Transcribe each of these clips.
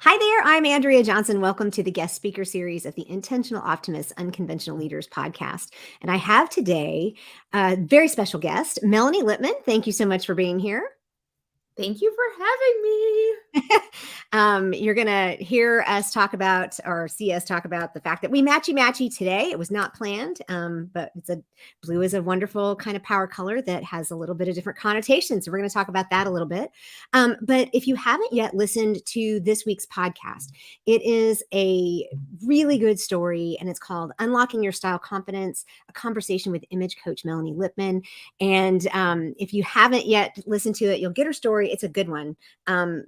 Hi there, I'm Andrea Johnson. Welcome to the guest speaker series of the Intentional Optimists Unconventional Leaders podcast. And I have today a very special guest, Melanie Lippman. Thank you so much for being here. Thank you for having me. You're going to hear us talk about or see us talk about the fact that we matchy today. It was not planned, but blue is a wonderful kind of power color that has a little bit of different connotations. So we're going to talk about that a little bit. But if you haven't yet listened to this week's podcast, it is a really good story and it's called Unlocking Your Style Confidence, a conversation with image coach Melanie Lippman. And if you haven't yet listened to it, you'll get her story. It's a good one.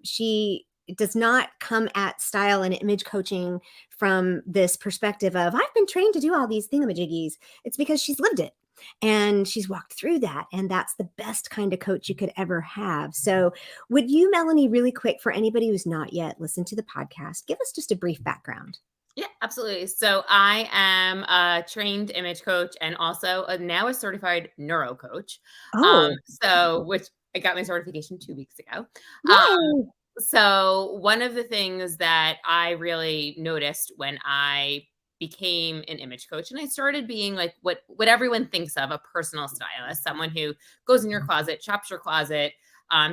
She does not come at style and image coaching from this perspective of I've been trained to do all these thingamajiggies. It's because she's lived it and she's walked through that. And that's the best kind of coach you could ever have. So would you, Melanie, really quick, for anybody who's not yet listened to the podcast, give us just a brief background? Yeah, absolutely. So I am a trained image coach and also now a certified neuro coach. Oh, Which I got my certification 2 weeks ago. yay. So one of the things that I really noticed when I became an image coach and I started being like what everyone thinks of a personal stylist, someone who goes in your closet, shops your closet,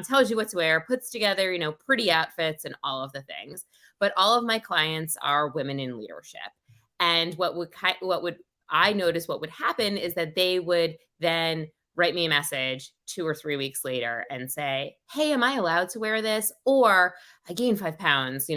tells you what to wear, puts together, pretty outfits and all of the things. But all of my clients are women in leadership. And what would I notice what would happen is that they would then write me a message 2 or 3 weeks later and say, hey, am I allowed to wear this? Or I gained 5 pounds,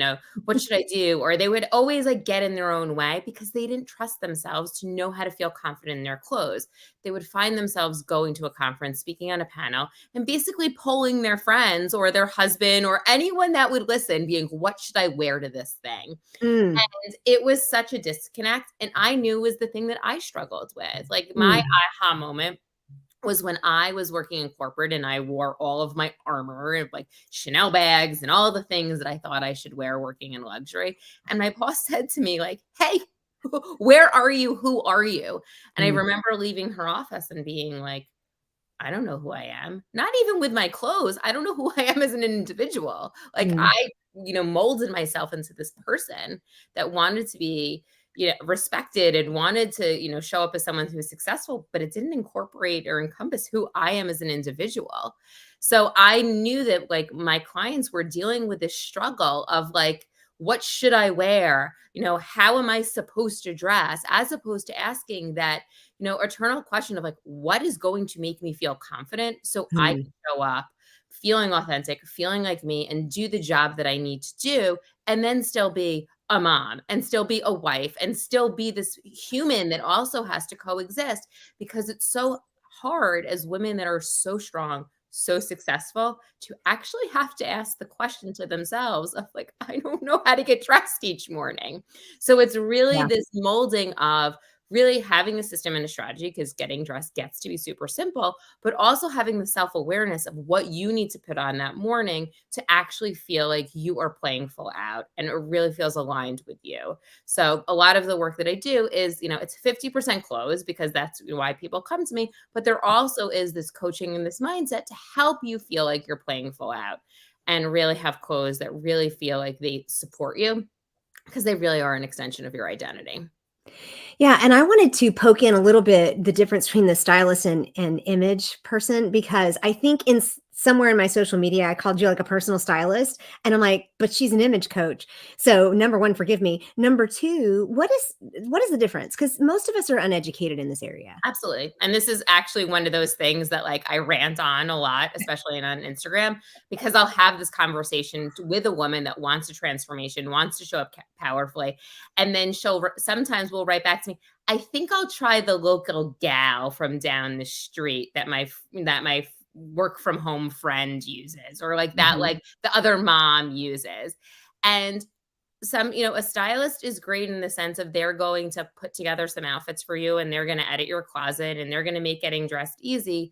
what should I do? Or they would always get in their own way because they didn't trust themselves to know how to feel confident in their clothes. They would find themselves going to a conference, speaking on a panel, and basically polling their friends or their husband or anyone that would listen, being, what should I wear to this thing? Mm, And it was such a disconnect. And I knew was the thing that I struggled with. Like my mm, aha moment was when I was working in corporate and I wore all of my armor and like Chanel bags and all the things that I thought I should wear working in luxury. And my boss said to me like, hey, where are you? Who are you? And I mm, remember leaving her office and being like, I don't know who I am. Not even with my clothes. I don't know who I am as an individual. Like mm. I, molded myself into this person that wanted to be, respected and wanted to, show up as someone who was successful, but it didn't incorporate or encompass who I am as an individual. So I knew that like my clients were dealing with this struggle of like, what should I wear? How am I supposed to dress? As opposed to asking that, eternal question of like, what is going to make me feel confident so I Mm. can show up feeling authentic, feeling like me, and do the job that I need to do, and then still be a mom and still be a wife and still be this human that also has to coexist because it's so hard as women that are so strong, so successful to actually have to ask the question to themselves of like, I don't know how to get dressed each morning. So it's really Yeah. this molding of really having a system and a strategy because getting dressed gets to be super simple, but also having the self-awareness of what you need to put on that morning to actually feel like you are playing full out and it really feels aligned with you. So a lot of the work that I do is, it's 50% clothes because that's why people come to me, but there also is this coaching and this mindset to help you feel like you're playing full out and really have clothes that really feel like they support you because they really are an extension of your identity. Yeah, and I wanted to poke in a little bit the difference between the stylist and image person because I think somewhere in my social media I called you like a personal stylist and I'm like, but she's an image coach. So number one, forgive me. Number two, what is the difference? Because most of us are uneducated in this area. Absolutely. And this is actually one of those things that like I rant on a lot, especially on Instagram, because I'll have this conversation with a woman that wants a transformation, wants to show up powerfully. And then sometimes will write back to me, I think I'll try the local gal from down the street that my work from home friend uses, or like that, Mhm. like the other mom uses. And a stylist is great in the sense of they're going to put together some outfits for you and they're going to edit your closet and they're going to make getting dressed easy.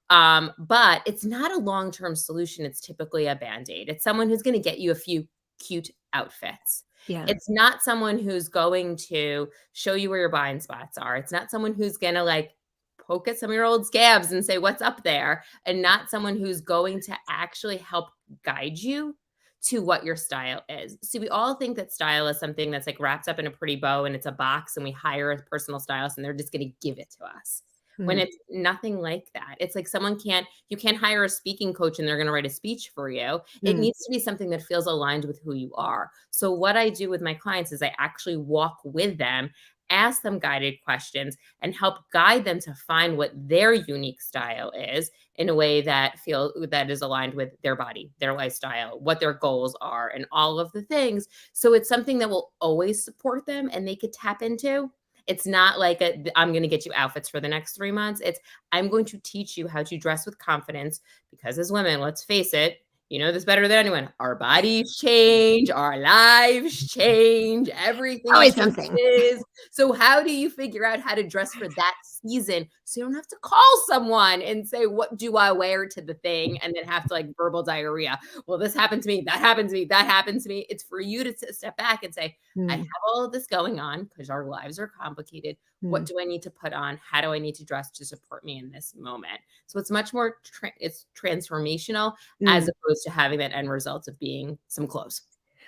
But it's not a long-term solution. It's typically a band-aid. It's someone who's going to get you a few cute outfits. Yeah. It's not someone who's going to show you where your blind spots are. It's not someone who's going to like poke at some of your old scabs and say, what's up there? And not someone who's going to actually help guide you to what your style is. So we all think that style is something that's like wrapped up in a pretty bow and it's a box and we hire a personal stylist and they're just going to give it to us. When Mm, it's nothing like that. It's like you can't hire a speaking coach and they're going to write a speech for you. It mm, needs to be something that feels aligned with who you are. So what I do with my clients is I actually walk with them, ask them guided questions and help guide them to find what their unique style is in a way that is aligned with their body, their lifestyle, what their goals are and all of the things. So it's something that will always support them and they could tap into. It's not like I'm going to get you outfits for the next 3 months. It's I'm going to teach you how to dress with confidence because as women, let's face it, you know this better than anyone. Our bodies change, our lives change, everything always something. changes. So how do you figure out how to dress for that season so you don't have to call someone and say, "What do I wear to the thing?" and then have to like verbal diarrhea. Well, this happened to me, that happened to me, that happened to me. It's for you to step back and say, I have Mm, all of this going on because our lives are complicated. What mm, do I need to put on? How do I need to dress to support me in this moment? So it's much more it's transformational as mm. opposed to having that end result of being some clothes.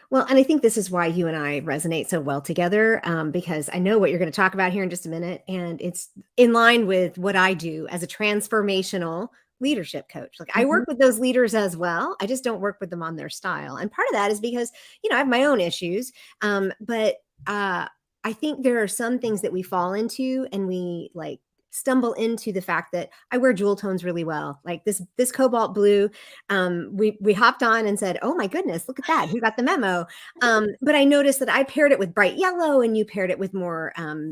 Well, and I think this is why you and I resonate so well together, because I know what you're going to talk about here in just a minute, and it's in line with what I do as a transformational leadership coach. Like I Mhm, work with those leaders as well. I just don't work with them on their style, and part of that is because I have my own issues. But I think there are some things that we fall into, and we like stumble into the fact that I wear jewel tones really well. Like this cobalt blue, we hopped on and said, "Oh my goodness, look at that! Who got the memo?" But I noticed that I paired it with bright yellow, and you paired it with more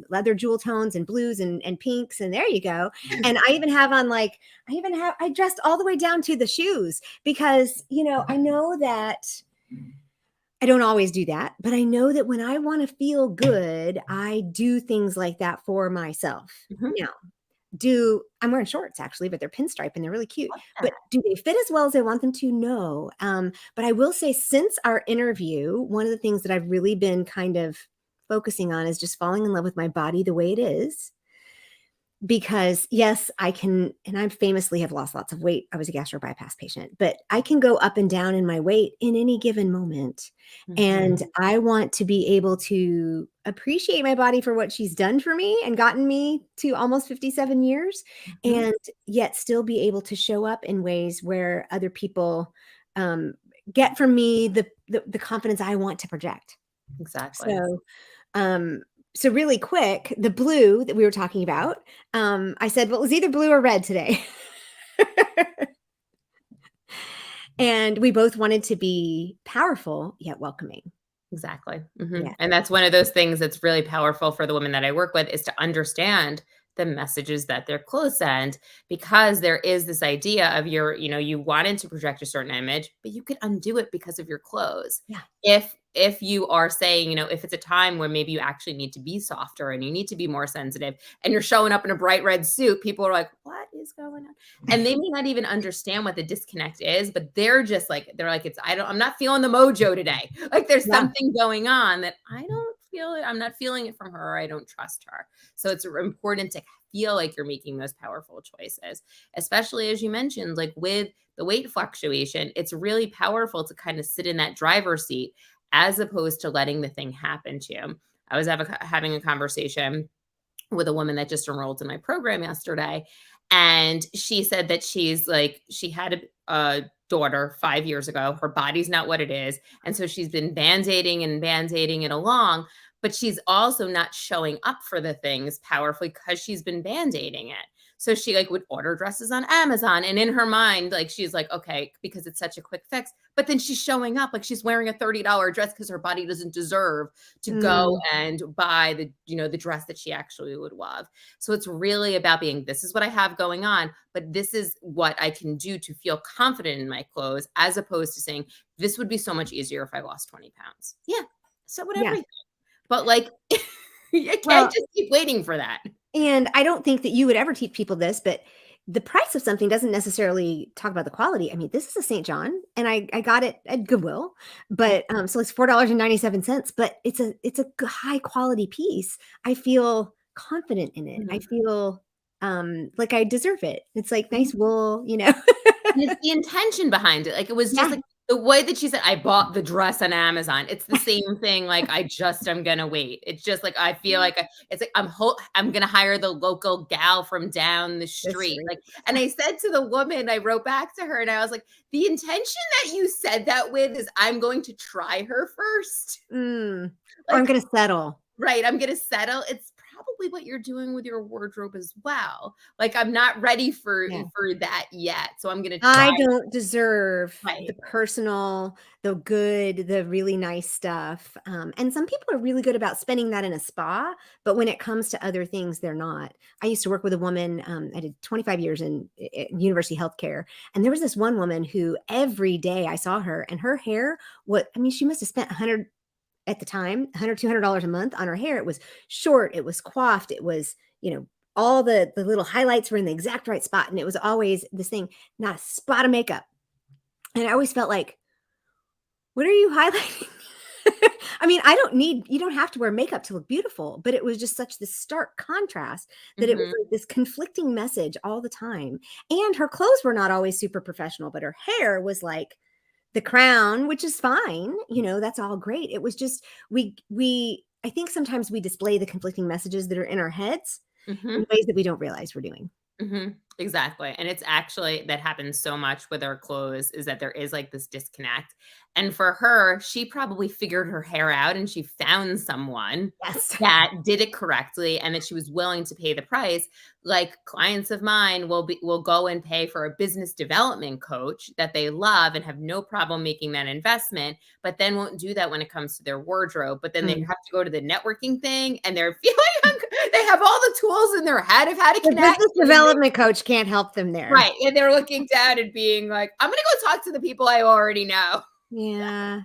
leather jewel tones and blues and pinks, and there you go. And I even have on like I dressed all the way down to the shoes because I know that I don't always do that, but I know that when I want to feel good, I do things like that for myself. mhm. Now, do I'm wearing shorts actually, but they're pinstripe and they're really cute. Yeah. But do they fit as well as I want them to? No. But I will say, since our interview, one of the things that I've really been kind of focusing on is just falling in love with my body the way it is, because yes, I can, and I famously have lost lots of weight. I was a gastro bypass patient, but I can go up and down in my weight in any given moment. And Mhm, I want to be able to appreciate my body for what she's done for me and gotten me to almost 57 years, mhm. and yet still be able to show up in ways where other people um, get from me the confidence I want to project. Exactly. So, um, so really quick, the blue that we were talking about, I said, well, it was either blue or red today. And we both wanted to be powerful yet welcoming. Exactly. Yeah. And that's one of those things that's really powerful for the women that I work with is to understand the messages that their clothes send because there is this idea of you wanted to project a certain image, but you could undo it because of your clothes. Yeah. If you are saying, if it's a time where maybe you actually need to be softer and you need to be more sensitive and you're showing up in a bright red suit, people are like, what is going on? And they may not even understand what the disconnect is, but they're like, I'm not feeling the mojo today. Like there's Yeah. something going on that I don't feel it. I'm not feeling it from her. I don't trust her. So it's important to feel like you're making those powerful choices, especially as you mentioned, like with the weight fluctuation, it's really powerful to kind of sit in that driver's seat as opposed to letting the thing happen to you. I was having a conversation with a woman that just enrolled in my program yesterday. And she said that she had a daughter 5 years ago. Her body's not what it is. And so she's been band aiding it along, but she's also not showing up for the things powerfully because she's been band aiding it. So she like would order dresses on Amazon. And in her mind, like she's like, okay, because it's such a quick fix. But then she's showing up like she's wearing a $30 dress because her body doesn't deserve to go Mm, and buy the dress that she actually would love. So it's really about being, this is what I have going on, but this is what I can do to feel confident in my clothes, as opposed to saying, this would be so much easier if I lost 20 pounds. Yeah. So would yeah. everything. But like, you can't Well, just keep waiting for that. and I don't think that you would ever teach people this, but the price of something doesn't necessarily talk about the quality. I mean, this is a St. John, and I got it at Goodwill, but so it's $4.97, but it's a high quality piece. I feel confident in it. I Mhm. feel like I deserve it. It's like Mhm. nice wool. And it's the intention behind it. Like, it was just Yeah. like The way that she said, "I bought the dress on Amazon," it's the same thing, like, I'm gonna wait. It's just like, I feel like it's like, I'm gonna hire the local gal from down the That's street, sweet. like, and I said to the woman, I wrote back to her and I was like, "The intention that you said that with is I'm going to try her first." Mm. Or I'm Like, gonna settle. right, I'm gonna settle. It's probably what you're doing with your wardrobe as well. Like, I'm not ready Yeah. for that yet, so I'm gonna I try. don't deserve the Right. personal, the good, the really nice stuff. And some people are really good about spending that in a spa, but when it comes to other things, they're not. I used to work with a woman. I did 25 years in university healthcare, and there was this one woman who every day I saw her, and her hair. What I mean, she must have spent 100 at the time, $100, $200 a month on her hair. It was short, it was coiffed, it was, all the little highlights were in the exact right spot. And it was always this thing, not a spot of makeup. And I always felt like, what are you highlighting? I mean, you don't have to wear makeup to look beautiful, but it was just such this stark contrast that it was Mhm. like this conflicting message all the time. And her clothes were not always super professional, but her hair was like the crown, which is fine, that's all great. It was just I think sometimes we display the conflicting messages that are in our heads in Mhm. ways that we don't realize we're doing. Mhm. Exactly, and it's actually that happens so much with our clothes is that there is, like, this disconnect, and for her, she probably figured her hair out and she found someone Yes. that did it correctly and that she was willing to pay the price. Like, clients of mine will go and pay for a business development coach that they love and have no problem making that investment, but then won't do that when it comes to their wardrobe, but then they Mm. have to go to the networking thing and they're feeling they have all the tools in their head of how to The connect, business and then they development coach can't help them there. right, and they're looking down and being like, "I'm gonna go talk to the people I already know." Yeah.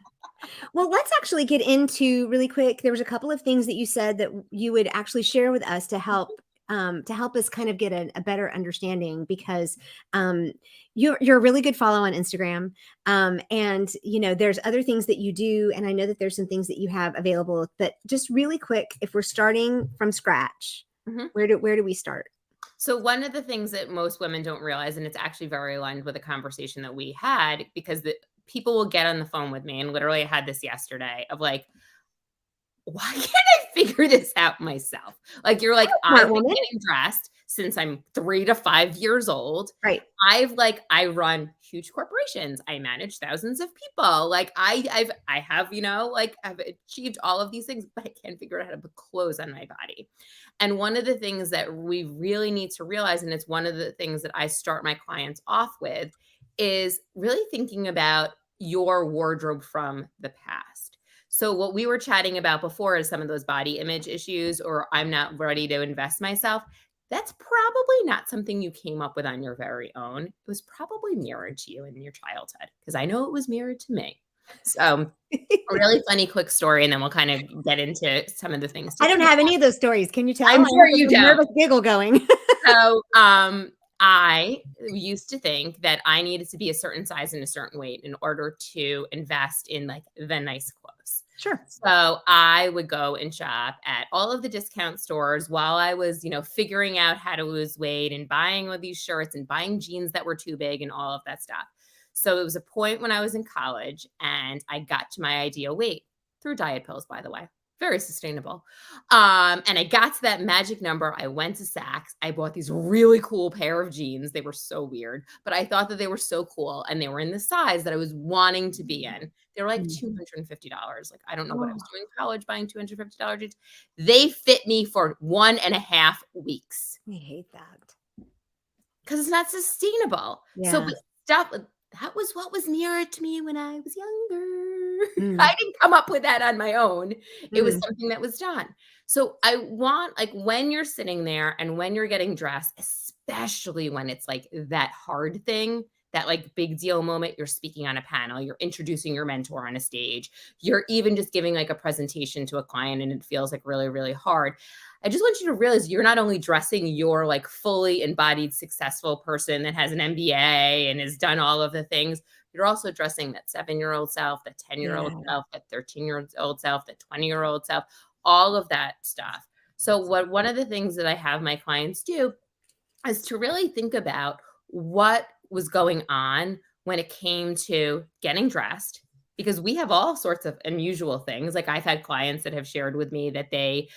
Well, let's actually get into really quick. There was a couple of things that you said that you would actually share with us to help us kind of get a better understanding because um, you're a really good follow on Instagram, and there's other things that you do, and I know that there's some things that you have available. But just really quick, if we're starting from scratch, Mhm. where do we start? So one of the things that most women don't realize, and it's actually very aligned with a conversation that we had, because the people will get on the phone with me, and literally I had this yesterday of like, why can't I figure this out myself? Like, you're like, Smart I've been woman, getting dressed since I'm 3 to 5 years old. right? I run huge corporations. I manage thousands of people. Like, I have, like, I've achieved all of these things, but I can't figure out how to put clothes on my body. And one of the things that we really need to realize, and it's one of the things that I start my clients off with, is really thinking about your wardrobe from the past. So what we were chatting about before is some of those body image issues, or I'm not ready to invest myself. That's probably not something you came up with on your very own. It was probably mirrored to you in your childhood, because I know it was mirrored to me. So a really funny quick story, and then we'll kind of get into some of the things to I don't think have about. any of those stories. Can you tell? I I'm have sure a you little don't. nervous giggle going. So, I used to think that I needed to be a certain size and a certain weight in order to invest in like the nice clothes. Sure. So I would go and shop at all of the discount stores while I was, figuring out how to lose weight and buying all these shirts and buying jeans that were too big and all of that stuff. So it was a point when I was in college and I got to my ideal weight through diet pills, by the way. Very sustainable. And I got to that magic number. I went to Saks. I bought these really cool pair of jeans. They were so weird, but I thought that they were so cool. And they were in the size that I was wanting to be in. They were like Mm. $250. Like, I don't know what I was Oh, doing in college buying $250 jeans. They fit me for 1.5 weeks I hate that. because it's not sustainable. So, Yeah. but stuff that was what was mirrored to me when I was younger. Mm, I didn't come up with that on my own. It was mm. something that was done. So I want, like, when you're sitting there and when you're getting dressed, especially when it's like that hard thing, that like big deal moment, you're speaking on a panel, you're introducing your mentor on a stage, you're even just giving like a presentation to a client and it feels like really, really hard. I just want you to realize you're not only dressing your like fully embodied successful person that has an MBA and has done all of the things, you're also dressing that 7-year-old self, that 10-year-old Yeah. self, that 13-year-old self, that 20-year-old self, all of that stuff. So one of the things that I have my clients do is to really think about what was going on when it came to getting dressed, because we have all sorts of unusual things. Like I've had clients that have shared with me that they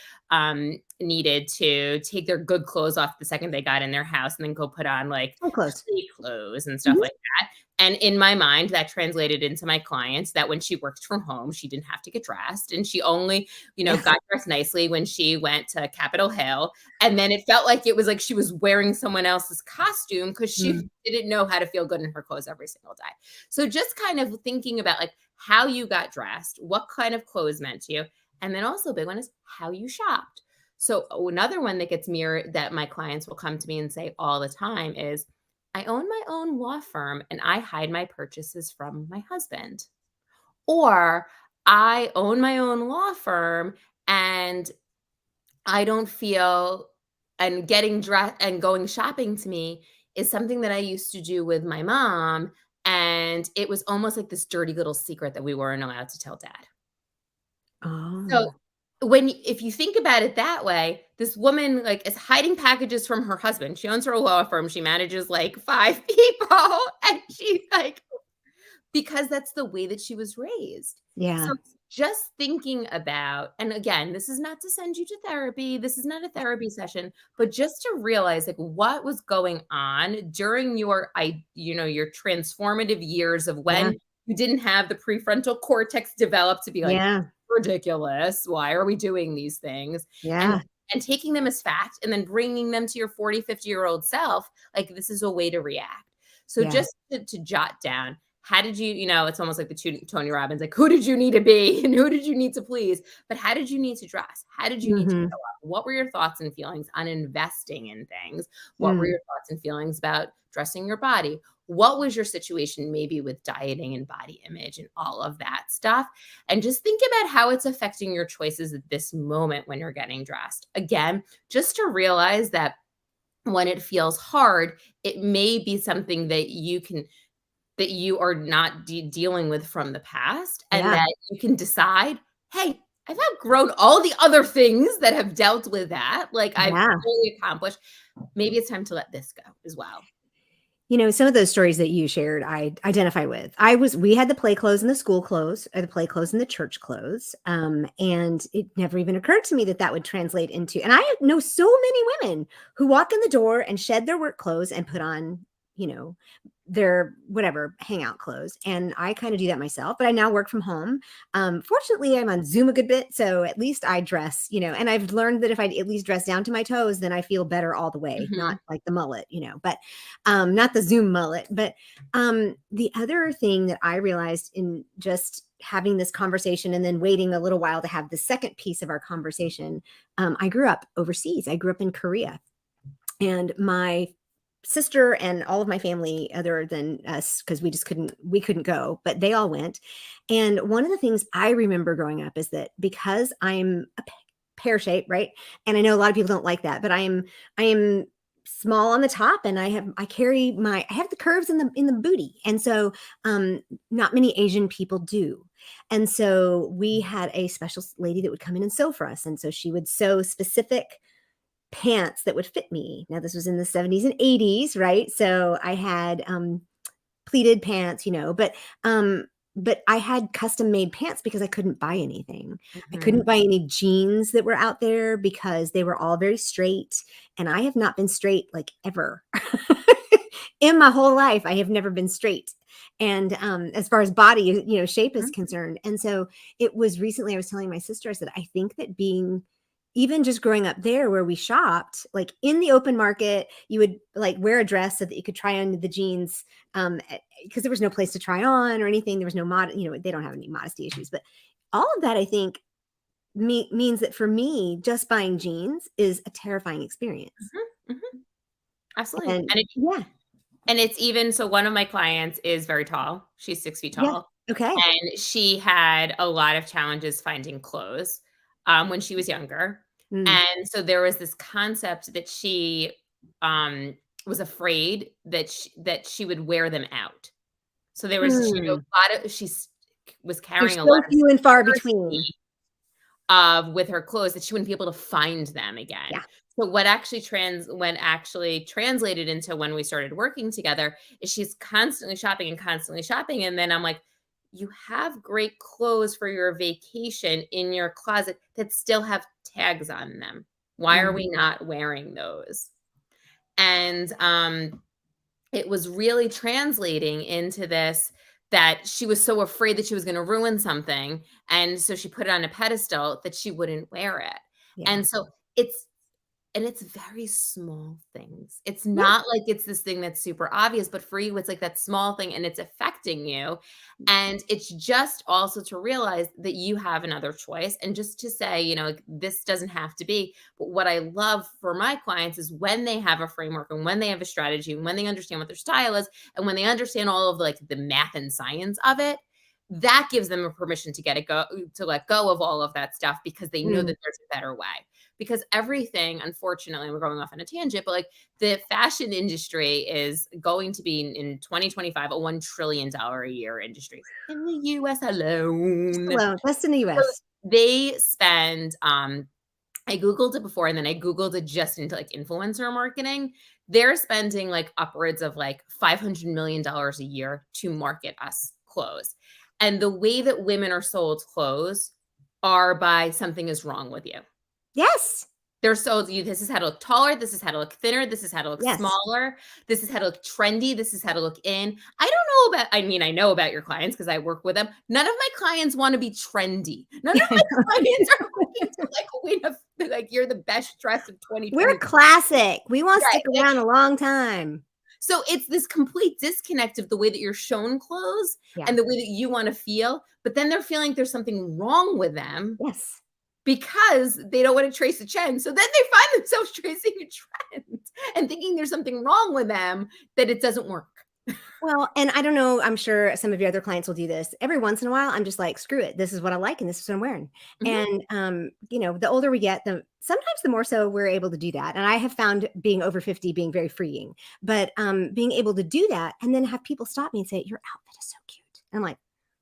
needed to take their good clothes off the second they got in their house and then go put on like So close. street clothes and stuff Mhm. like that. And in my mind, that translated into my clients that when she worked from home, she didn't have to get dressed. And she only, Yeah. got dressed nicely when she went to Capitol Hill. And then it felt like it was like she was wearing someone else's costume because she Mm. didn't know how to feel good in her clothes every single day. So just kind of thinking about like how you got dressed, what kind of clothes meant to you. And then also a big one is how you shopped. So another one that gets mirrored that my clients will come to me and say all the time is, I own my own law firm and I hide my purchases from my husband. Or I own my own law firm and I don't feel, and getting dressed and going shopping to me is something that I used to do with my mom. And it was almost like this dirty little secret that we weren't allowed to tell dad. So Oh, if you think about it that way, this woman like is hiding packages from her husband. She owns her law firm. She manages like 5 people and she's like, because that's the way that she was raised. So yeah. just thinking about, and again, this is not to send you to therapy. This is not a therapy session, but just to realize like what was going on during your transformative years of Yeah. when you didn't have the prefrontal cortex developed to be like, Yeah. ridiculous. Why are we doing these things? And Yeah. and taking them as fact and then bringing them to your 40, 50-year-old self, like this is a way to react. So Yeah. just to jot down, how did it's almost like the Tony Robbins, like who did you need to be and who did you need to please? But how did you need to dress? How did you need to Mhm. show up? What were your thoughts and feelings on investing in things? What were Mm. your thoughts and feelings about dressing your body? What was your situation maybe with dieting and body image and all of that stuff? And just think about how it's affecting your choices at this moment when you're getting dressed. Again, just to realize that when it feels hard, it may be something that you are not dealing with from the past, and Yeah. that you can decide, hey, I've outgrown all the other things that have dealt with that. Like I've Yeah. fully accomplished. Maybe it's time to let this go as well. Some of those stories that you shared, I identify with. We had the play clothes and the school clothes, or the play clothes and the church clothes. And it never even occurred to me that that would translate into, and I know so many women who walk in the door and shed their work clothes and put on, you know, their whatever hangout clothes. And I kind of do that myself, but I now work from home. Fortunately, I'm on Zoom a good bit. So at least I dress, and I've learned that if I at least dress down to my toes, then I feel better all the way, not Mhm. like the mullet, but not the Zoom mullet. But the other thing that I realized in just having this conversation and then waiting a little while to have the second piece of our conversation, I grew up overseas. I grew up in Korea. And my sister and all of my family, other than us, because we couldn't go, but they all went. And one of the things I remember growing up is that because I'm a pear shape, right? And I know a lot of people don't like that, but I am small on the top, and I have the curves in the booty. And so not many Asian people do. And so we had a special lady that would come in and sew for us. And so she would sew specific pants that would fit me. Now this was in the 70s and 80s, right? So I had pleated pants, but I had custom made pants because I couldn't buy anything. I Mhm. couldn't buy any jeans that were out there because they were all very straight, and I have not been straight like ever. In my whole life, I have never been straight. And as far as body, shape is Mhm. concerned. And so it was recently I was telling my sister, I said, I think that being even just growing up there where we shopped, like in the open market, you would like wear a dress so that you could try on the jeans, because there was no place to try on or anything. There was no they don't have any modesty issues, but all of that I think means that for me, just buying jeans is a terrifying experience. Mhm. Mhm. Absolutely. And yeah, And it's even so one of my clients is very tall. She's 6 feet yeah, tall, okay. and she had a lot of challenges finding clothes, when she was younger. Mm. And so there was this concept that she, was afraid that she would wear them out. So there was she knew Mm. a lot of she's was They're carrying a lot so of few and far between. scarcity with her clothes that she wouldn't be able to find them again. Yeah. So what actually translated into when we started working together is she's constantly shopping and constantly shopping. And then I'm like, you have great clothes for your vacation in your closet that still have tags on them. Why are Mm. we not wearing those? And it was really translating into this, that she was so afraid that she was going to ruin something. And so she put it on a pedestal that she wouldn't wear it. Yeah. And so it's, and it's very small things. It's Yeah. not like it's this thing that's super obvious, but for you, it's like that small thing and it's affecting you. And it's just also to realize that you have another choice, and just to say, like, this doesn't have to be. But what I love for my clients is when they have a framework and when they have a strategy and when they understand what their style is and when they understand all of the math and science of it, that gives them a permission to let go of all of that stuff, because they know Mm. that there's a better way. Because everything, unfortunately, we're going off on a tangent, but the fashion industry is going to be in 2025 a $1 trillion a year industry in the US Just alone. alone, just in the So US. they spend, I Googled it before and then I Googled it just into influencer marketing. They're spending upwards of $500 million a year to market us clothes. And the way that women are sold clothes are by something is wrong with you. Yes. They're sold you, this is how to look taller, this is how to look thinner, this is how to look Yes. smaller, this is how to look trendy, this is how to look in. I don't know about, I know about your clients because I work with them. None of my clients want to be trendy. None of my clients are looking to win you're the best dress of We're 2020. classic. We wanna Right. stick around a long time. So it's this complete disconnect of the way that you're shown clothes Yeah. and the way that you want to feel, but then they're feeling there's something wrong with them Yes. because they don't want to trace a trend. So then they find themselves tracing a trend and thinking there's something wrong with them, that it doesn't work. Well, and I don't know, I'm sure some of your other clients will do this. Every once in a while, I'm just like, "Screw it. This is what I like, and this is what I'm wearing." Mhm. And, the older we get, the sometimes the more so we're able to do that, and I have found being over 50 being very freeing. But, being able to do that and then have people stop me and say, "Your outfit is so cute." And I'm like,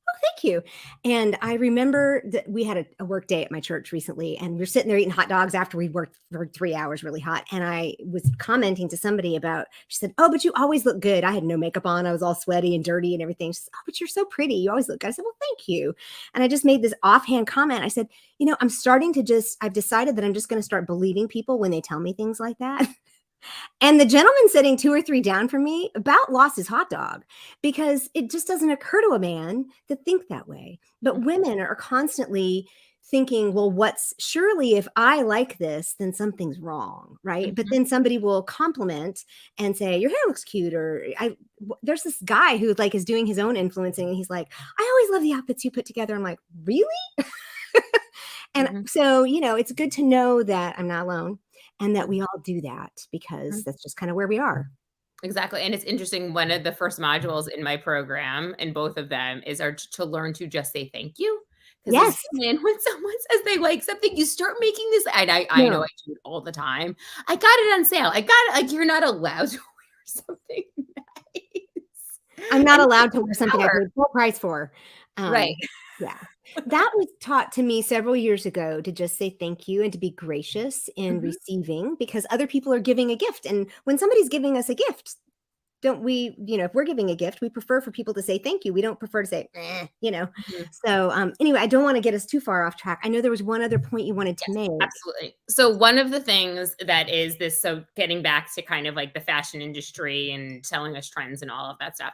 "Oh, thank you." And I remember that we had a work day at my church recently, and we are sitting there eating hot dogs after we worked for 3 hours really hot, and I was commenting to somebody about, she said, "Oh, but you always look good." I had no makeup on. I was all sweaty and dirty and everything. She said, "Oh, but you're so pretty. You always look good." I said, "Well, thank you." And I just made this offhand comment. I said, I'm starting to I've decided that I'm just going to start believing people when they tell me things like that." And the gentleman sitting 2 or 3 down from me about lost his hot dog, because it just doesn't occur to a man to think that way. But women are constantly thinking, "Well, surely if I like this, then something's wrong, right?" But Mhm. then somebody will compliment and say, "Your hair looks cute," or there's this guy who is doing his own influencing, and he's like, "I always love the outfits you put together." I'm like, "Really?" And Mhm. so, it's good to know that I'm not alone and that we all do that, because Mhm. that's just kind of where we are. Exactly. And it's interesting. One of the first modules in my program, and both of them, is to learn to just say thank you. Because as Yes. human, when someone says they like something, you start making this. And I know No, I do it all the time. I got it on sale. I got it. You're not allowed to wear something nice. I'm not And allowed take to wear something I power. paid full price for. Right. Yeah. That was taught to me several years ago, to just say thank you and to be gracious in Mhm. receiving, because other people are giving a gift. And when somebody's giving us a gift, don't we, if we're giving a gift, we prefer for people to say thank you. We don't prefer to say, Mhm. So, anyway, I don't want to get us too far off track. I know there was one other point you wanted to Yes, make. absolutely. So one of the things that is this, so getting back to kind of the fashion industry and selling us trends and all of that stuff,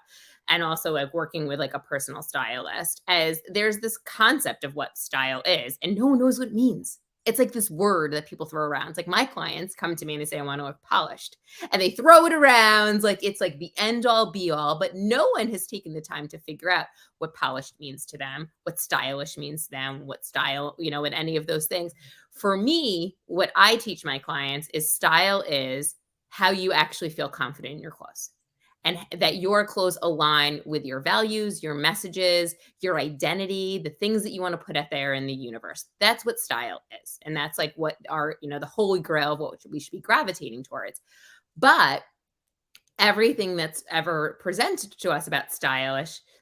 and also working with a personal stylist, as there's this concept of what style is, and no one knows what it means. It's this word that people throw around. It's my clients come to me and they say, I want to look polished. And they throw it around like it's the end all be all, but no one has taken the time to figure out what polished means to them, what stylish means to them, what style, and any of those things. For me, what I teach my clients is style is how you actually feel confident in your clothes, and that your clothes align with your values, your messages, your identity, the things that you want to put out there in the universe. That's what style is. And that's what our, the holy grail of what we should be gravitating towards. But everything that's ever presented to us about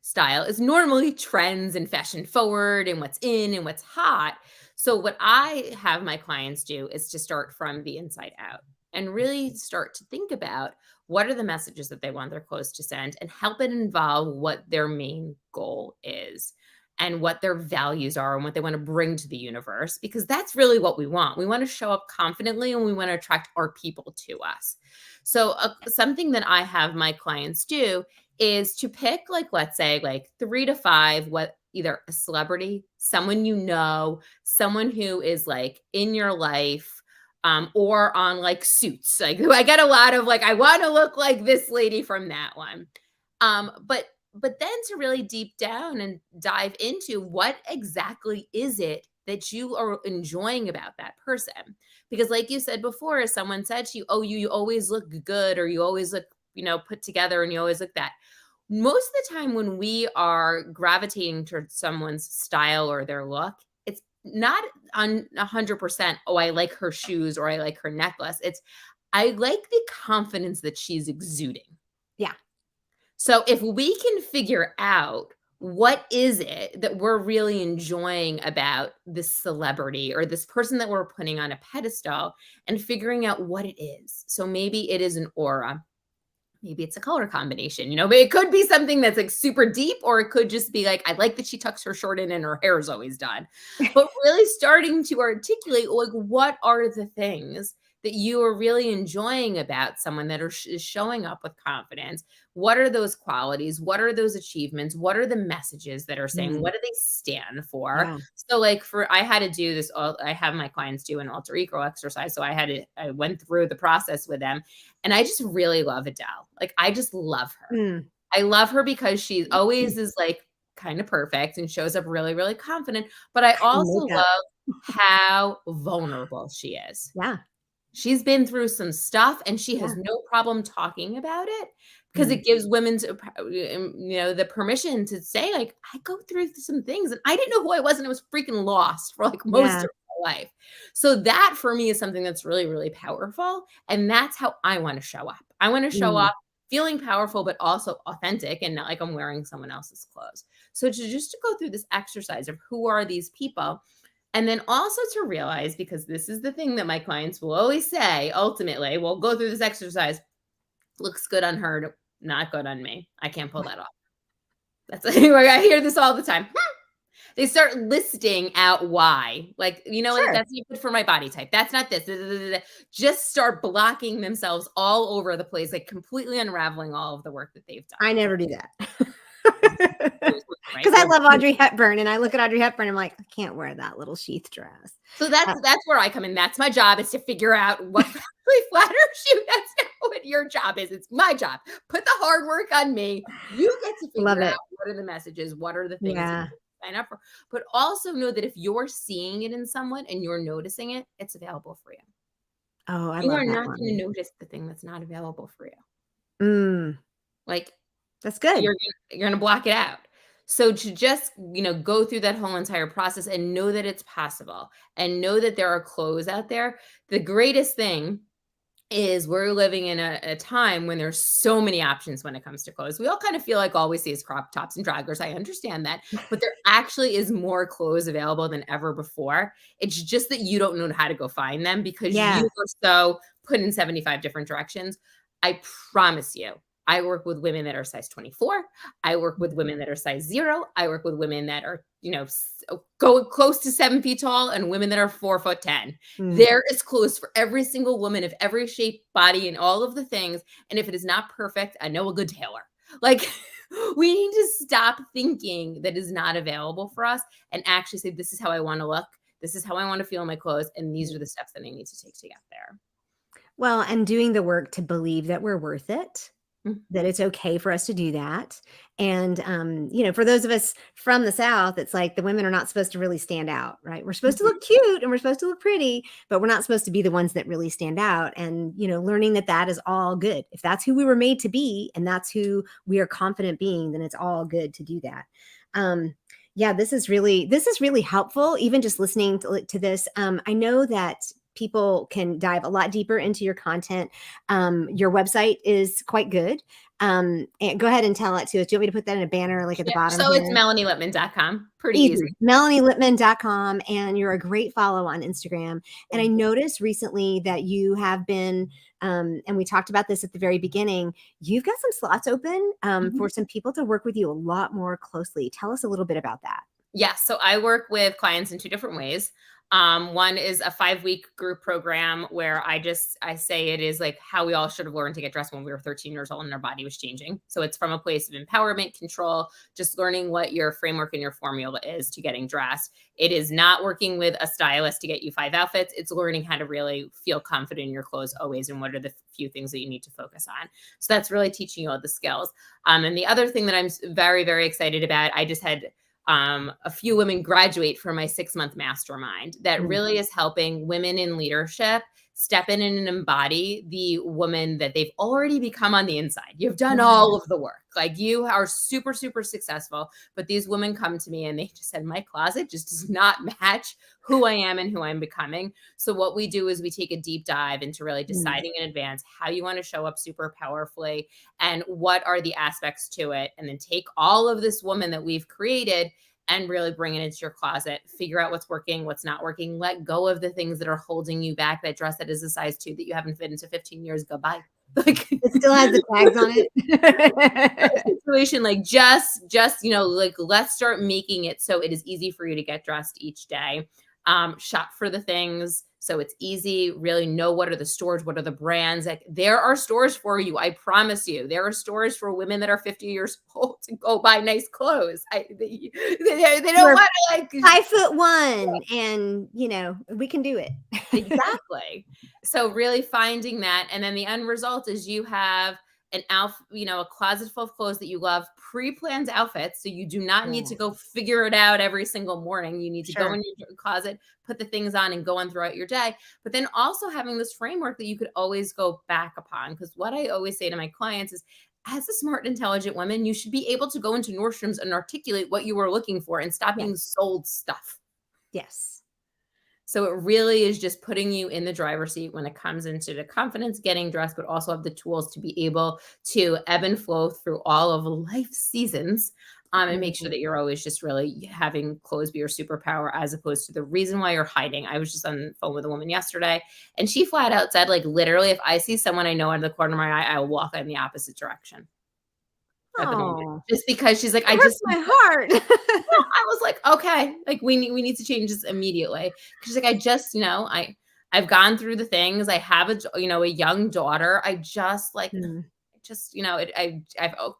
style is normally trends and fashion forward and what's in and what's hot. So what I have my clients do is to start from the inside out and really start to think about what are the messages that they want their clothes to send and help it involve what their main goal is and what their values are and what they want to bring to the universe, because that's really what we want. We want to show up confidently and we want to attract our people to us. So something that I have my clients do is to pick, like, let's say like 3 to 5, what either a celebrity, someone you know, someone who is like in your life, or on like Suits. Like I get a lot of like, I want to look like this lady from that one. But then to really deep down and dive into what exactly is it that you are enjoying about that person. Because like you said before, if someone said to you, oh, you always look good, or you always look, put together, and you always look that. Most of the time when we are gravitating towards someone's style or their look, it's not on 100%, oh, I like her shoes or I like her necklace. It's, I like the confidence that she's exuding. Yeah. So if we can figure out what is it that we're really enjoying about this celebrity or this person that we're putting on a pedestal, and figuring out what it is. So maybe it is an aura. Maybe it's a color combination, but it could be something that's like super deep, or it could just be like, I like that she tucks her shirt in and her hair is always done. But really starting to articulate, like, what are the things that you are really enjoying about someone that is showing up with confidence? What are those qualities? What are those achievements? What are the messages that are saying? What do they stand for? Yeah. So like I had to do this, I have my clients do an alter ego exercise. So I went through the process with them, and I just really love Adele. Like, I just love her. I love her because she always is like kind of perfect and shows up really, really confident. But I also love how vulnerable she is. Yeah. She's been through some stuff, and she has no problem talking about it, because it gives women the permission to say, like, I go through some things and I didn't know who I was, and I was freaking lost for like most of my life. So that for me is something that's really, really powerful. And that's how I want to show up. I want to show up feeling powerful, but also authentic, and not like I'm wearing someone else's clothes. So to go through this exercise of who are these people. And then also to realize, because this is the thing that my clients will always say, ultimately, we'll go through this exercise. Looks good on her, not good on me. I can't pull that off. That's I hear this all the time. They start listing out why. Like, Sure. that's not good for my body type. That's not this. Just start blocking themselves all over the place, like completely unraveling all of the work that they've done. I never do that. Because I love Audrey Hepburn, and I look at Audrey Hepburn, I'm like, I can't wear that little sheath dress. So that's where I come in. That's my job, is to figure out what really flatters you. That's not what your job is. It's my job. Put the hard work on me. You get to figure out what are the messages, what are the things you sign up for. But also know that if you're seeing it in someone and you're noticing it, it's available for you. Oh, I you love are that not one. going to notice the thing that's not available for you. Like, that's good. You're going to block it out. So to just, go through that whole entire process and know that it's possible, and know that there are clothes out there. The greatest thing is we're living in a time when there's so many options when it comes to clothes. We all kind of feel like all we see is crop tops and joggers. I understand that, but there actually is more clothes available than ever before. It's just that you don't know how to go find them, because you are so put in 75 different directions. I promise you, I work with women that are size 24. I work with women that are size 0. I work with women that are, go close to 7 feet tall, and women that are 4'10". There is clothes for every single woman of every shape, body, and all of the things. And if it is not perfect, I know a good tailor. Like, we need to stop thinking that is not available for us, and actually say, this is how I want to look. This is how I want to feel in my clothes. And these are the steps that I need to take to get there. Well, and doing the work to believe that we're worth it. That it's okay for us to do that. And, for those of us from the South, it's like the women are not supposed to really stand out, right? We're supposed to look cute and we're supposed to look pretty, but we're not supposed to be the ones that really stand out. And, learning that that is all good. If that's who we were made to be, and that's who we are confident being, then it's all good to do that. This is really helpful. Even just listening to this. I know that people can dive a lot deeper into your content. Your website is quite good. And go ahead and tell it to us. Do you want me to put that in a banner like at the bottom So here? it's MelanieLippman.com. Pretty easy. MelanieLippman.com, and you're a great follow on Instagram. And I Thank you. noticed recently that you have been, and we talked about this at the very beginning, you've got some slots open for some people to work with you a lot more closely. Tell us a little bit about that. Yes. So I work with clients in two different ways. One is a 5-week group program where I say it is like how we all should have learned to get dressed when we were 13 years old and our body was changing. So it's from a place of empowerment, control, just learning what your framework and your formula is to getting dressed. It is not working with a stylist to get you 5 outfits. It's learning how to really feel confident in your clothes always and what are the few things that you need to focus on. So that's really teaching you all the skills. And the other thing that I'm very, very excited about, I just had a few women graduate from my 6-month mastermind that really is helping women in leadership step in and embody the woman that they've already become on the inside. You've done all of the work. Like you are super, super successful. But these women come to me and they just said, my closet just does not match who I am and who I'm becoming. So what we do is we take a deep dive into really deciding in advance how you want to show up super powerfully and what are the aspects to it. And then take all of this woman that we've created and really bring it into your closet, figure out what's working, what's not working, let go of the things that are holding you back. That dress that is a size 2 that you haven't fit into 15 years, go buy. Like It still has the tags on it. Situation like just like let's start making it so it is easy for you to get dressed each day. Shop for the things so it's easy. Really know what are the stores, what are the brands. Like there are stores for you. I promise you, there are stores for women that are 50 years old to go buy nice clothes. They don't want to like 5'1", and we can do it. Exactly. So really finding that, and then the end result is you have an outfit, a closet full of clothes that you love, pre-planned outfits. So you do not need to go figure it out every single morning. You need to go in your closet, put the things on and go on throughout your day. But then also having this framework that you could always go back upon. Because what I always say to my clients is, as a smart, intelligent woman, you should be able to go into Nordstrom's and articulate what you were looking for and stop being sold stuff. Yes. So it really is just putting you in the driver's seat when it comes into the confidence, getting dressed, but also have the tools to be able to ebb and flow through all of life's seasons and make sure that you're always just really having clothes be your superpower as opposed to the reason why you're hiding. I was just on the phone with a woman yesterday and she flat out said, like, literally, if I see someone I know out of the corner of my eye, I will walk in the opposite direction. At the moment, just because she's like, it hurts my heart. I was like, okay, like we need to change this immediately. She's like, I just, I've gone through the things. I have a young daughter. I just like, I've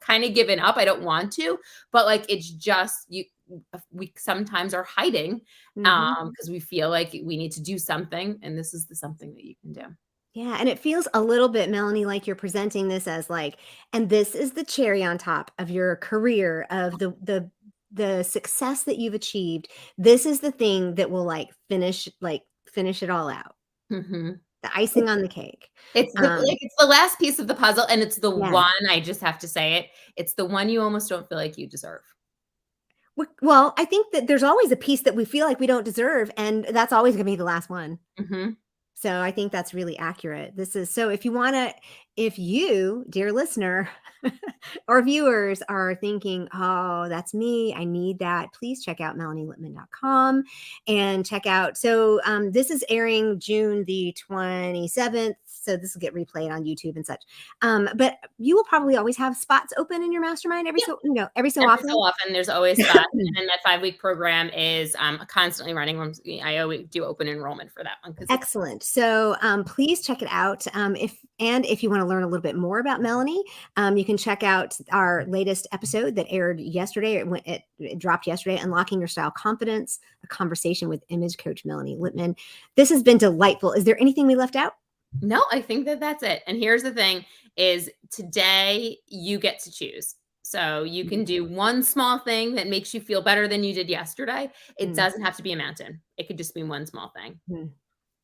kind of given up. I don't want to, but like, it's just we sometimes are hiding because we feel like we need to do something. And this is the something that you can do. Yeah, and it feels a little bit, Melanie, like you're presenting this as like, and this is the cherry on top of your career, of the success that you've achieved. This is the thing that will finish it all out. The icing on the cake. It's the last piece of the puzzle, and it's the one, I just have to say it. It's the one you almost don't feel like you deserve. Well, I think that there's always a piece that we feel like we don't deserve, and that's always going to be the last one. So I think that's really accurate. So if you, dear listener or viewers, are thinking, oh, that's me, I need that, please check out MelanieLippman.com and check out. So this is airing June the 27th. So this will get replayed on YouTube and such. But you will probably always have spots open in your mastermind every so often. Every so often, there's always spots. And that 5-week program is constantly running. I always do open enrollment for that one. Excellent. So please check it out. If you want to learn a little bit more about Melanie, you can check out our latest episode that aired yesterday. It dropped yesterday, Unlocking Your Style Confidence, a conversation with image coach Melanie Lippman. This has been delightful. Is there anything we left out? No, I think that's it. And here's the thing is today you get to choose. So you can do one small thing that makes you feel better than you did yesterday. It doesn't have to be a mountain. It could just be one small thing.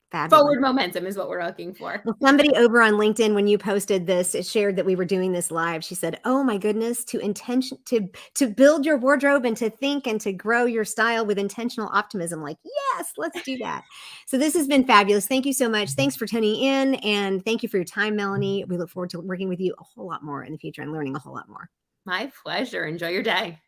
Fabulous. Forward momentum is what we're looking for. Well, somebody over on LinkedIn, when you posted this, it shared that we were doing this live. She said, "Oh my goodness, to build your wardrobe and to think and to grow your style with intentional optimism." Like, yes, let's do that. So this has been fabulous. Thank you so much. Thanks for tuning in, and thank you for your time, Melanie. We look forward to working with you a whole lot more in the future and learning a whole lot more. My pleasure. Enjoy your day.